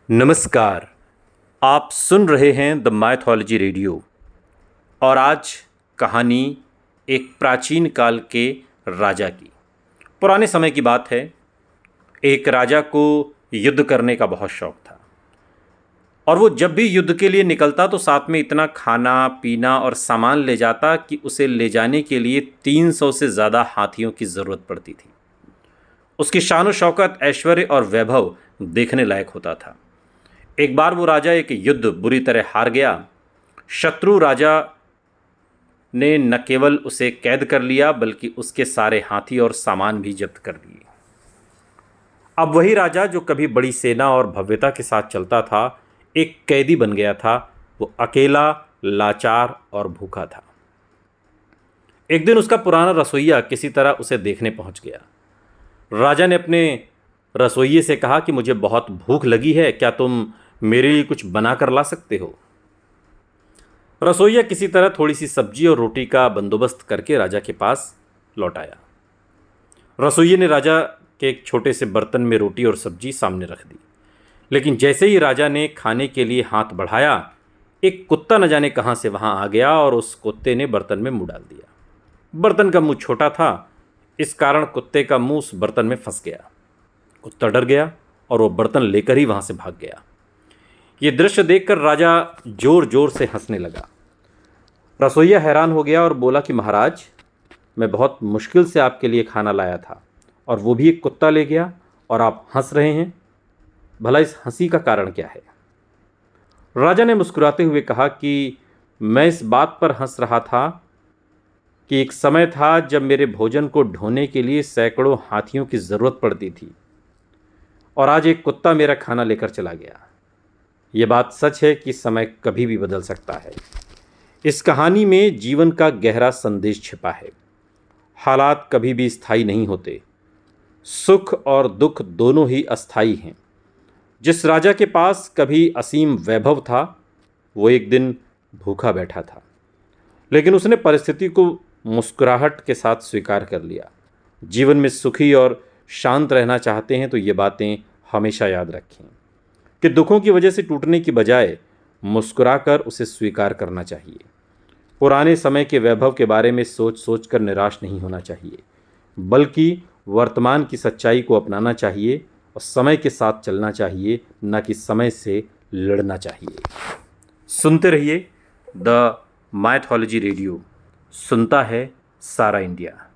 नमस्कार। आप सुन रहे हैं द माइथोलॉजी रेडियो और आज कहानी एक प्राचीन काल के राजा की। पुराने समय की बात है। एक राजा को युद्ध करने का बहुत शौक था और वो जब भी युद्ध के लिए निकलता तो साथ में इतना खाना पीना और सामान ले जाता कि उसे ले जाने के लिए 300 से ज़्यादा हाथियों की ज़रूरत पड़ती थी। उसकी शान शौकत, ऐश्वर्य और वैभव देखने लायक होता था। एक बार वो राजा एक युद्ध बुरी तरह हार गया। शत्रु राजा ने न केवल उसे कैद कर लिया बल्कि उसके सारे हाथी और सामान भी जब्त कर लिए। अब वही राजा जो कभी बड़ी सेना और भव्यता के साथ चलता था, एक कैदी बन गया था। वो अकेला, लाचार और भूखा था। एक दिन उसका पुराना रसोइया किसी तरह उसे देखने पहुंच गया। राजा ने अपने रसोइये से कहा कि मुझे बहुत भूख लगी है, क्या तुम मेरे लिए कुछ बना कर ला सकते हो? रसोइया किसी तरह थोड़ी सी सब्जी और रोटी का बंदोबस्त करके राजा के पास लौट आया। रसोइये ने राजा के एक छोटे से बर्तन में रोटी और सब्जी सामने रख दी, लेकिन जैसे ही राजा ने खाने के लिए हाथ बढ़ाया, एक कुत्ता न जाने कहाँ से वहाँ आ गया और उस कुत्ते ने बर्तन में मुंह डाल दिया। बर्तन का मुंह छोटा था, इस कारण कुत्ते का मुंह उस बर्तन में फंस गया। कुत्ता डर गया और वो बर्तन लेकर ही वहाँ से भाग गया। ये दृश्य देखकर राजा जोर जोर से हंसने लगा। रसोइया हैरान हो गया और बोला कि महाराज, मैं बहुत मुश्किल से आपके लिए खाना लाया था और वो भी एक कुत्ता ले गया और आप हंस रहे हैं। भला इस हंसी का कारण क्या है? राजा ने मुस्कुराते हुए कहा कि मैं इस बात पर हंस रहा था कि एक समय था जब मेरे भोजन को ढोने के लिए सैकड़ों हाथियों की ज़रूरत पड़ती थी और आज एक कुत्ता मेरा खाना लेकर चला गया। ये बात सच है कि समय कभी भी बदल सकता है। इस कहानी में जीवन का गहरा संदेश छिपा है। हालात कभी भी स्थायी नहीं होते। सुख और दुख दोनों ही अस्थायी हैं। जिस राजा के पास कभी असीम वैभव था, वो एक दिन भूखा बैठा था, लेकिन उसने परिस्थिति को मुस्कुराहट के साथ स्वीकार कर लिया। जीवन में सुखी और शांत रहना चाहते हैं तो ये बातें हमेशा याद रखें कि दुखों की वजह से टूटने की बजाय मुस्कुराकर उसे स्वीकार करना चाहिए। पुराने समय के वैभव के बारे में सोच सोच कर निराश नहीं होना चाहिए, बल्कि वर्तमान की सच्चाई को अपनाना चाहिए और समय के साथ चलना चाहिए, न कि समय से लड़ना चाहिए। सुनते रहिए द माइथोलॉजी रेडियो। सुनता है सारा इंडिया।